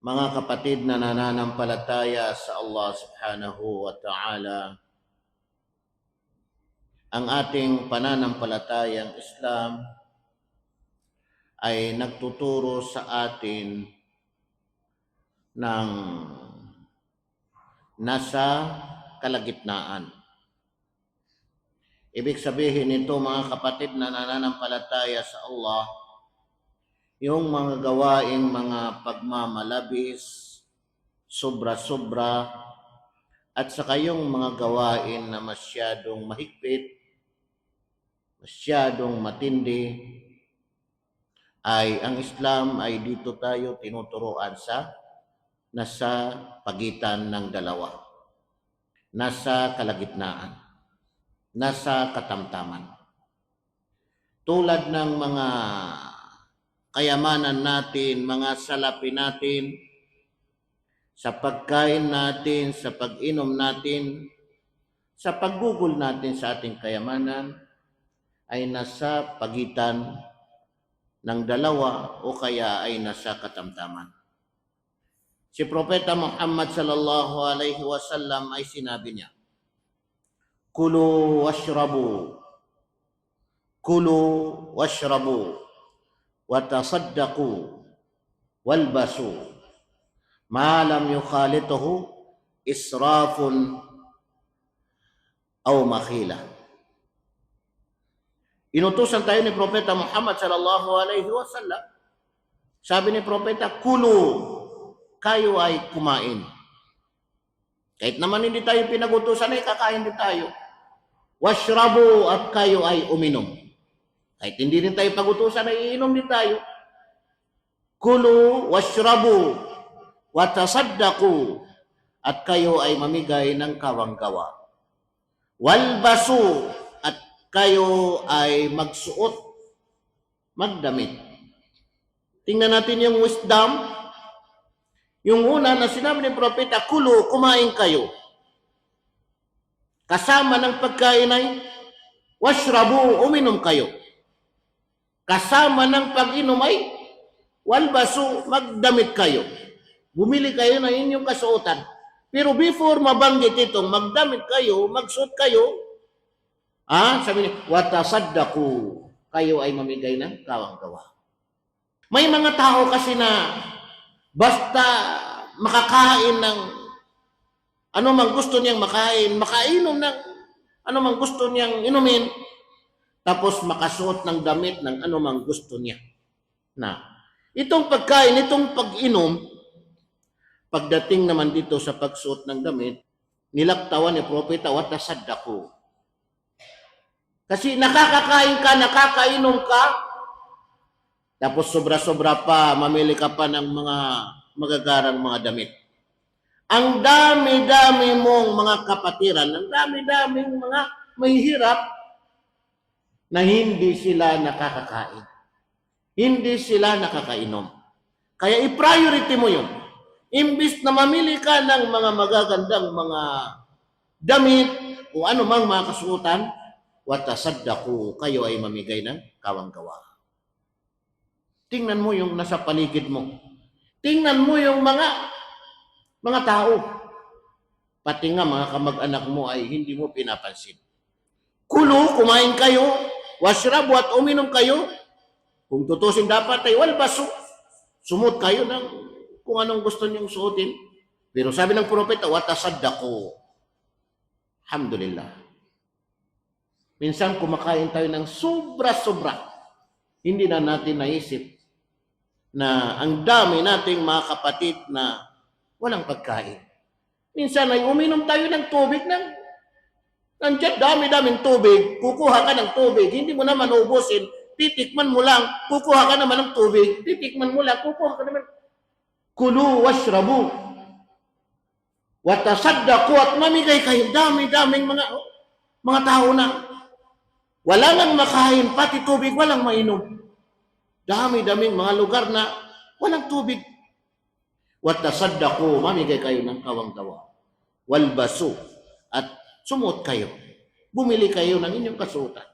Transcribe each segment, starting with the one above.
Mga kapatid na nananampalataya sa Allah subhanahu wa ta'ala, ang ating pananampalatayang Islam ay nagtuturo sa atin ng nasa kalagitnaan. Ibig sabihin nito, mga kapatid na nananampalataya sa Allah, yung mga gawaing mga pagmamalabis, sobra-sobra, at saka yung mga gawain na masyadong mahigpit, masyadong matindi, ay ang Islam ay dito tayo tinuturoan sa nasa pagitan ng dalawa, nasa kalagitnaan, nasa katamtaman. Tulad ng mga kayamanan natin, mga salapi natin, sa pagkain natin, sa pag-inom natin, sa paggugol natin sa ating kayamanan, ay nasa pagitan ng dalawa o kaya ay nasa katamtaman. Si Propeta Muhammad sallallahu alaihi wasallam ay sinabi niya, Kulu washrabu, watasaddaqu, walbasu, ma lam yukhalituhu israfun aw makhila. Inutusan tayo ni Propeta Muhammad sallallahu alaihi wasallam. Sabi ni Propeta, kulu, kayo ay kumain. Kahit naman hindi tayo pinagutusan ay kakain din tayo. Washrabu, at kayo ay uminom. Kahit hindi rin tayo pagutusan ay iinom din tayo. Kulu, washrabu, watasaddaqu, at kayo ay mamigay ng kawanggawa. Walbasu, at kayo ay magsuot, magdamit. Tingnan natin yung wisdom. Yung una na sinabi ni Propeta, kulu, kumain kayo. Kasama ng pagkain ay washrabu, uminom kayo. Kasama ng pag-inom ay walbasu, magdamit kayo. Bumili kayo ng inyong kasuotan. Pero before mabanggit itong magdamit kayo, magsuot kayo, sabi niya, watasaddaqu, kayo ay mamigay ng kawanggawa. May mga tao kasi na basta makakain ng ano mang gusto niyang makain, makainom ng ano mang gusto niyang inumin, tapos makasuot ng damit ng ano mang gusto niya. Na, itong pagkain, itong pag-inom, pagdating naman dito sa pagsuot ng damit, nilaktawan ni Propeta, watasaddaqu. Kasi nakakakain ka, nakakainom ka, tapos sobra-sobra pa, mamili ka pa ng mga magagarang mga damit. Ang dami-dami mong mga kapatiran, ang dami-daming mga mahihirap na hindi sila nakakakain. Hindi sila nakakainom. Kaya i-priority mo yun. Imbis na mamili ka ng mga magagandang mga damit o ano mang mga kasuotan, watasaddaqu, kayo ay mamigay ng kawanggawa. Tingnan mo yung nasa paligid mo. Tingnan mo yung mga tao. Pati nga mga kamag-anak mo ay hindi mo pinapansin. Kulu, kumain kayo, washrabu, at uminom kayo. Kung tutusin dapat ay walbasu, sumot kayo ng kung anong gusto niyong suotin. Pero sabi ng propeta, watasaddaqu. Alhamdulillah. Minsan kumakain tayo ng sobra-sobra. Hindi na natin naisip na ang dami nating mga kapatid na walang pagkain. Minsan ay uminom tayo ng tubig nandiyan dami-daming tubig, kukuha ka ng tubig, hindi mo naman ubusin, titikman mo lang, kukuha ka naman ng tubig, titikman mo lang, kukuha ka naman. Kulu washrabu, watasaddaqu, at mamigay kayo, dami-daming mga tao na wala nang makain, pati tubig, walang mainom. Dami-daming mga lugar na walang tubig. Watasaddaqu, mamigay kayo ng kawanggawa. Walbasu, at sumuot kayo. Bumili kayo ng inyong kasuotan.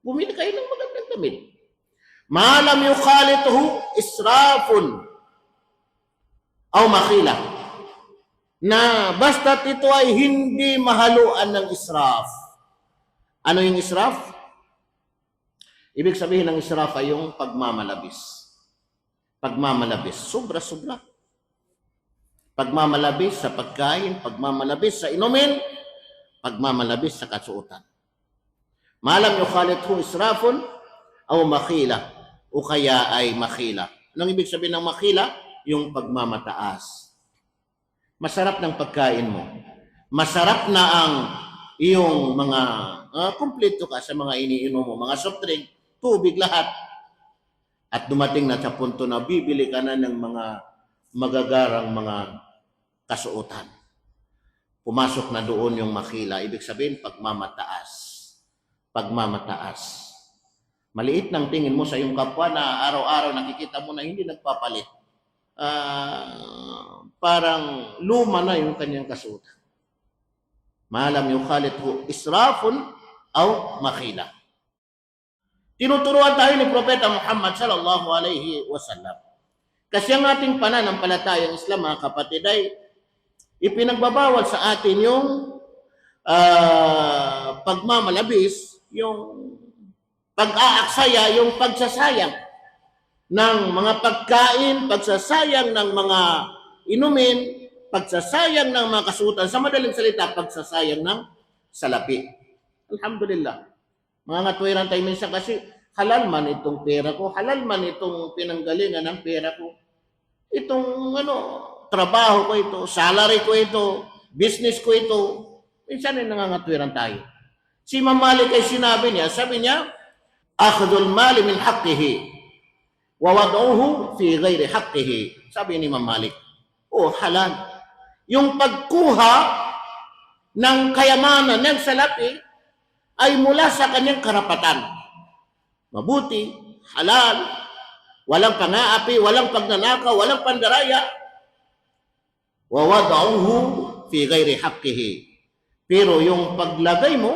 Bumili kayo ng magandang damit. Ma lam yukhalituhu israfun aw makhila, na basta't ito ay hindi mahaluan ng israf. Ano yung israf? Ibig sabihin ng israf ay yung pagmamalabis. Pagmamalabis, sobra-sobra. Pagmamalabis sa pagkain, pagmamalabis sa inumin, pagmamalabis sa kasuotan. Malam yukhalithu israfun aw makhila, o kaya ay makhila. Anong ibig sabihin ng makhila? Yung pagmamataas. Masarap ng pagkain mo. Masarap na ang iyong mga kumpleto ka sa mga iniinom mo, mga soft drink, tubig, lahat. At dumating na sa punto na bibili ka na ng mga magagarang mga kasuotan. Pumasok na doon yung makhila. Ibig sabihin, pagmamataas. Pagmamataas. Maliit ng tingin mo sa iyong kapwa na araw-araw nakikita mo na hindi nagpapalit. Parang luma na yung kanyang kasuotan. Malam yukhalithu israfun aw makhila. Tinuturuan tayo ni Propeta Muhammad sallallahu alaihi wasallam. Kasi ang ating pananampalatayang Islam, mga kapatid, ay ipinagbabawal sa atin yung pagmamalabis, yung pag-aaksaya, yung pagsasayang ng mga pagkain, pagsasayang ng mga inumin, pagsasayang ng mga kasuotan. Sa madaling salita, pagsasayang ng salapi. Alhamdulillah. Mga ngatwiran tayo minsan kasi halal man itong pera ko, halal man itong pinanggalingan ng pera ko. Itong trabaho ko ito, salary ko ito, business ko ito. Minsan ay nangangatwiran tayo. Si Imam Malik ay sabi niya, akhdul mali min haqqihi wa wad'uhu fi ghairi haqqihi. Sabi ni Imam Malik, halal. Yung pagkuha ng kayamanan ng salapi ay mula sa kanyang karapatan. Mabuti, halal, walang pang-aapi, walang pagnanakaw, walang pandaraya. Wa wad'uhu fi ghairi haqqihi. Pero yung paglagay mo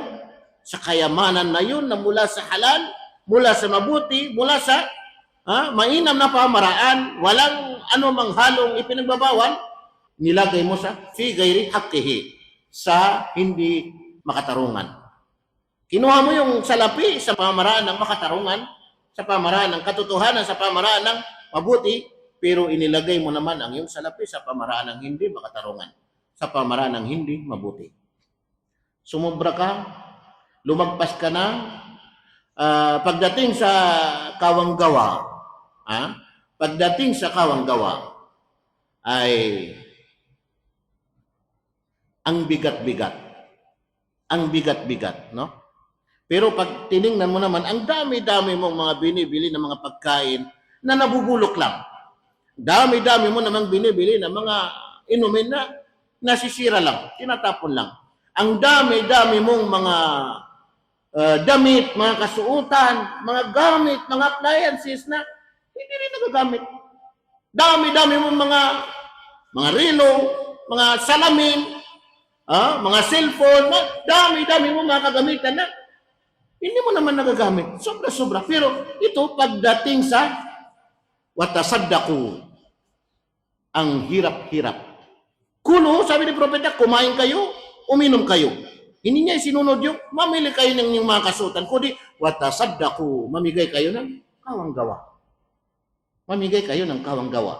sa kayamanan na yun na mula sa halal, mula sa mabuti, mula sa mainam na pamaraan, walang anumang halong ipinagbabawal, nilagay mo sa fi ghairi haqqihi, sa hindi makatarungan. Kinuha mo yung salapi sa pamaraan ng makatarungan, sa pamaraan ng katotohanan, sa pamaraan ng mabuti, pero inilagay mo naman ang iyong salapi sa pamaraan ng hindi makatarungan, sa pamaraan ng hindi mabuti. Sumubra ka, lumagpas ka na, pagdating sa kawanggawa, ay ang bigat-bigat. Ang bigat-bigat, no? Pero pag tiningnan mo naman, ang dami-dami mong mga binibili ng mga pagkain na nabubulok lang. Dami-dami mo namang binibili ng mga inumin na nasisira lang, tinatapon lang. Ang dami-dami mong mga damit, mga kasuotan, mga gamit, mga appliances na hindi rin nagagamit. Dami-dami mong mga relo, mga salamin, mga cellphone, dami-dami mong mga kagamitan na hindi mo naman nagagamit. Sobra-sobra. Pero ito, pagdating sa watasaddaku, ang hirap-hirap. Kuno, sabi ni Propeta, kumain kayo, uminom kayo. Hindi niya isinunod yung mamili kayo ng mga kasuotan, kundi watasaddaku, mamigay kayo ng kawanggawa. Mamigay kayo ng kawanggawa.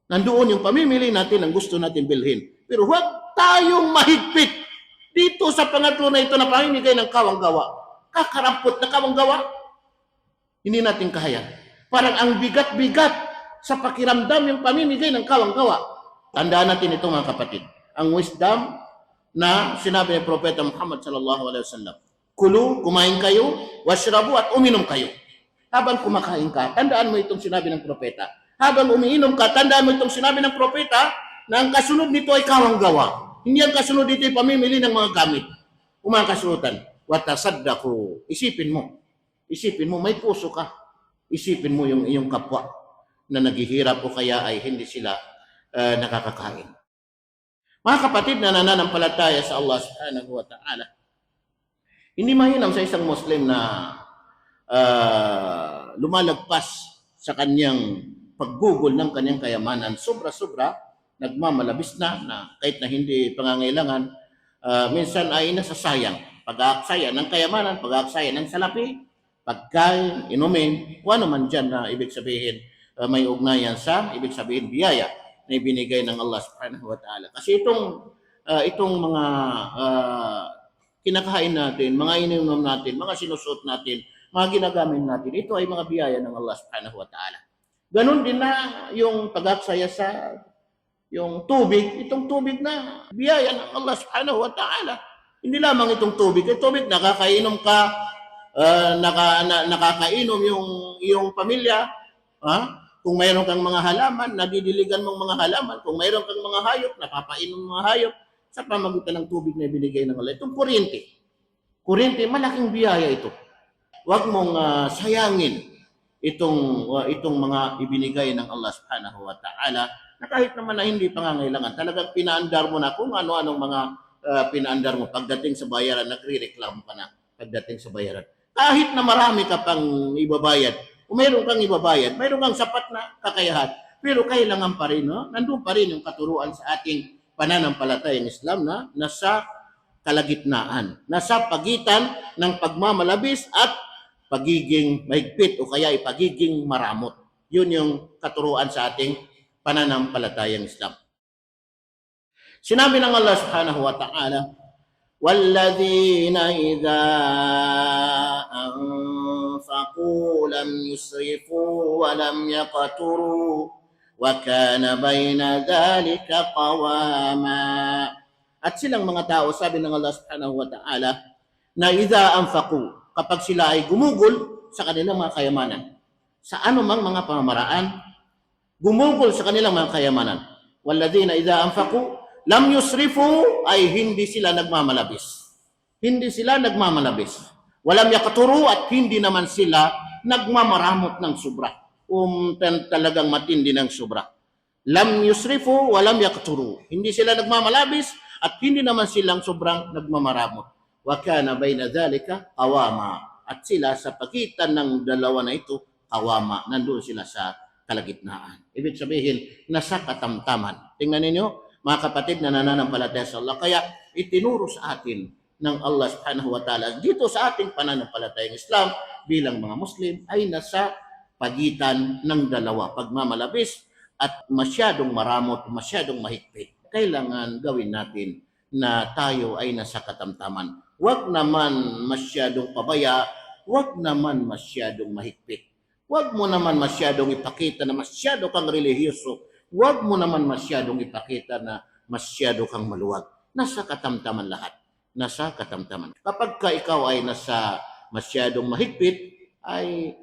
Nandoon yung pamimili natin ang gusto natin bilhin. Pero huwag tayong mahigpit dito sa pangatlo na ito na pamimigay ng kawanggawa. Kakarampot na kawanggawa, hindi natin kaya. Parang ang bigat-bigat sa pakiramdam yung pamimigay ng kawanggawa. Tandaan natin ito, mga kapatid. Ang wisdom na sinabi ni Propeta Muhammad sallallahu alaihi wasallam, kulu, kumain kayo, washrabu, at uminom kayo. Habang kumakain ka, tandaan mo itong sinabi ng Propeta. Habang umiinom ka, tandaan mo itong sinabi ng Propeta na ang kasunod nito ay kawanggawa. Hindi ang kasunod dito ay pamimili ng mga gamit o mga kasuotan. Watasaddaku. Isipin mo, may puso ka. Isipin mo yung iyong kapwa na naghihirap o kaya ay hindi sila nakakakain. Mga kapatid na nananampalataya sa Allah subhanahu wa ta'ala, hindi mahinam sa isang Muslim na lumalagpas sa kanyang paggugol ng kanyang kayamanan, sobra-sobra, nagmamalabis na kahit na hindi pangangailangan, minsan ay nasasayang. Pag-aaksaya ng kayamanan, pag-aaksaya ng salapi, pagkain, inumin, kung ano man dyan na ibig sabihin may ugnayan sa, ibig sabihin biyaya na ibinigay ng Allah subhanahu wa ta'ala. Kasi itong mga kinakain natin, mga ininom natin, mga sinusuot natin, mga ginagamit natin, ito ay mga biyaya ng Allah subhanahu wa ta'ala. Ganon din na yung pag-aksaya sa yung tubig, itong tubig na biyaya ng Allah subhanahu wa ta'ala. Hindi lamang itong tubig, nakakainom ka, nakakainom yung pamilya, kung mayroon kang mga halaman, nadidiligan mong mga halaman, kung mayroon kang mga hayop, napapainom ng mga hayop, sa pamagitan ng tubig na binigay ng Allah. Itong kuryente, malaking biyaya ito. Huwag mong sayangin itong mga ibinigay ng Allah subhanahu wa ta'ala na kahit naman na hindi pangangailangan, talagang pinaandar mo na kung ano-anong mga pinaandar mo. Pagdating sa bayaran, nagre-reklamo ka na pagdating sa bayaran. Kahit na marami ka pang ibabayad, kung mayroon kang ibabayad, mayroon kang sapat na kakayahan, pero kailangan pa rin, nandun pa rin yung katuruan sa ating pananampalatayang Islam na nasa kalagitnaan, nasa pagitan ng pagmamalabis at pagiging mahigpit o kaya ay pagiging maramot. Yun yung katuruan sa ating pananampalatayang Islam. Sinabi ng Allah subhanahu wa ta'ala, وَالَّذِينَ إِذَا أَنفَقُوا لَمْ يُسْرِفُوا وَلَمْ يَقْتُرُوا وَكَانَ بَيْنَ ذَلِكَ قَوَامًا. At silang mga tao, sabi ng Allah subhanahu wa ta'ala, na idha anfaqu, kapag sila ay gumugol sa kanilang mga kayamanan, sa anumang mga pamamaraan, gumugol sa kanilang mga kayamanan. Walladhina idha anfaqu lam yusrifu, ay hindi sila nagmamalabis. Hindi sila nagmamalabis. Walam yaqturu, at hindi naman sila nagmamaramot ng sobra. Talagang matindi ng sobra. Lam yusrifu walam yaqturu. Hindi sila nagmamalabis at hindi naman silang sobrang nagmamaramot. Wa kana bayna dhalika qawama. At sila sa pagitan ng dalawa na ito, qawama. Nandoon sila sa kalagitnaan. Ibig sabihin, nasa katamtaman. Tingnan ninyo, mga kapatid na nananampalataya sa Allah. Kaya itinuro sa atin ng Allah subhanahu wa ta'ala dito sa ating pananampalatayang Islam bilang mga Muslim ay nasa pagitan ng dalawa. Pagmamalabis at masyadong maramot, masyadong mahigpit. Kailangan gawin natin na tayo ay nasa katamtaman. Huwag naman masyadong pabaya, huwag naman masyadong mahigpit. Huwag mo naman masyadong ipakita na masyado kang relihiyoso. Huwag mo naman masyadong ipakita na masyado kang maluwag. Nasa katamtaman lahat. Nasa katamtaman. Kapag ka ikaw ay nasa masyadong mahigpit, ay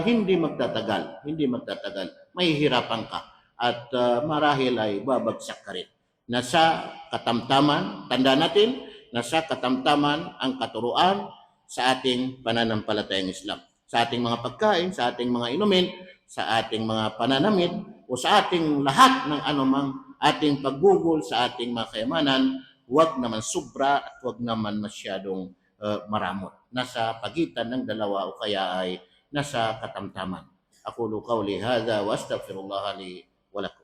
hindi magtatagal. Hindi magtatagal. Mahihirapan ka. At marahil ay babagsak ka rin. Nasa katamtaman, tanda natin, nasa katamtaman ang katuruan sa ating pananampalatayang Islam. Sa ating mga pagkain, sa ating mga inumin, sa ating mga pananamit, o sa ating lahat ng anumang ating paggugol sa ating mga kayamanan, huwag naman sobra at huwag naman masyadong maramot. Nasa pagitan ng dalawa o kaya ay nasa katamtaman. Aqulu qawli hadha wa astaghfirullah li wa lakum.